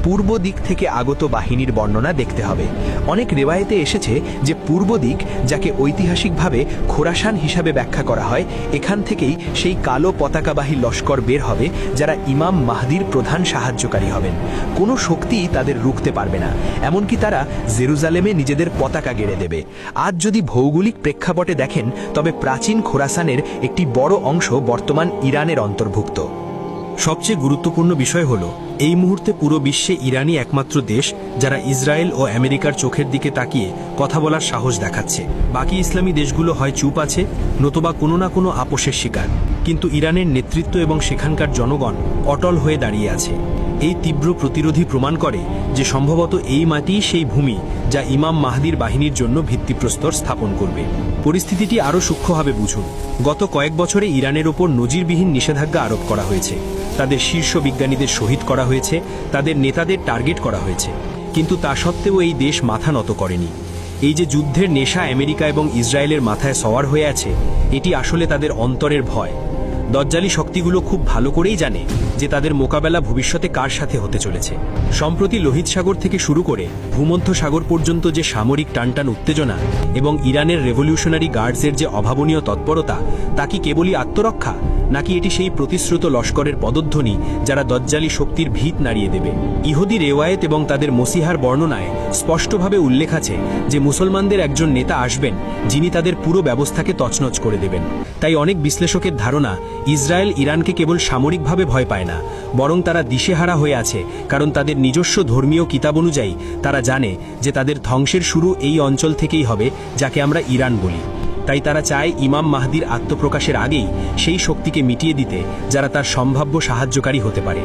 পূর্ব দিক থেকে আগত বাহিনীর বর্ণনা দেখতে হবে। অনেক রেওয়ায়েতে এসেছে যে পূর্ব দিক, যাকে ঐতিহাসিকভাবে খোরাসান হিসাবে ব্যাখ্যা করা হয়, এখান থেকেই সেই কালো পতাকাবাহী লস্কর বের হবে যারা ইমাম মাহদির প্রধান সাহায্যকারী হবেন। কোনো শক্তিই তাদের রুখতে পারবে না, এমনকি তারা জেরুজালেমে নিজেদের পতাকা গেড়ে দেবে। আজ যদি ভৌগোলিক প্রেক্ষাপটে দেখেন, তবে প্রাচীন খোরাসানের একটি বড় অংশ বর্তমান ইরানের অন্তর্ভুক্ত। সবচেয়ে গুরুত্বপূর্ণ বিষয় হল, এই মুহূর্তে পুরো বিশ্বে ইরানই একমাত্র দেশ যারা ইসরায়েল ও আমেরিকার চোখের দিকে তাকিয়ে কথা বলার সাহস দেখাচ্ছে। বাকি ইসলামী দেশগুলো হয় চুপ আছে, নতুবা কোনো না কোনো আপোষের শিকার। কিন্তু ইরানের নেতৃত্ব এবং সেখানকার জনগণ অটল হয়ে দাঁড়িয়ে আছে। এই তীব্র প্রতিরোধী প্রমাণ করে যে সম্ভবত এই মাটিই সেই ভূমি যা ইমাম মাহদির বাহিনীর জন্য ভিত্তিপ্রস্তর স্থাপন করবে। পরিস্থিতিটি আরও সূক্ষ্মভাবে বুঝুন। গত কয়েক বছরে ইরানের ওপর নজিরবিহীন নিষেধাজ্ঞা আরোপ করা হয়েছে। তাদের শীর্ষ বিজ্ঞানীদের শহীদ করা হয়েছে, তাদের নেতাদের টার্গেট করা হয়েছে। কিন্তু তা সত্ত্বেও এই দেশ মাথা নত করেনি। এই যে যুদ্ধের নেশা আমেরিকা এবং ইসরায়েলের মাথায় সওয়ার হয়ে আছে, এটি আসলে তাদের অন্তরের ভয়। দজ্জালি শক্তিগুলো খুব ভালো করেই জানে যে তাদের মোকাবেলা ভবিষ্যতে কার সাথে হতে চলেছে। সম্প্রতি লোহিত সাগর থেকে শুরু করে ভূমধ্য সাগর পর্যন্ত যে সামরিক টানটান উত্তেজনা এবং ইরানের রেভলিউশনারি গার্ডসের যে অভাবনীয় তৎপরতা, তা কি কেবলই আত্মরক্ষা, নাকি এটি সেই প্রতিশ্রুত লস্করের পদধ্বনি যারা দজ্জালি শক্তির ভিত নাড়িয়ে দেবে? ইহুদি রেওয়ায়েত এবং তাদের মসিহার বর্ণনায় স্পষ্টভাবে উল্লেখ আছে যে মুসলমানদের একজন নেতা আসবেন যিনি তাদের পুরো ব্যবস্থাকে তছনছ করে দেবেন। তাই অনেক বিশ্লেষকের ধারণা, ইসরায়েল ইরানকে কেবল সামরিকভাবে ভয় পায় না, বরং তারা দিশেহারা হয়ে আছে, কারণ তাদের নিজস্ব ধর্মীয় কিতাব অনুযায়ী তারা জানে যে তাদের ধ্বংসের শুরু এই অঞ্চল থেকেই হবে যাকে আমরা ইরান বলি। তাই তারা চায় ইমাম মাহদির আত্মপ্রকাশের আগেই সেই শক্তিকে মিটিয়ে দিতে যারা তার সম্ভাব্য সাহায্যকারী হতে পারে।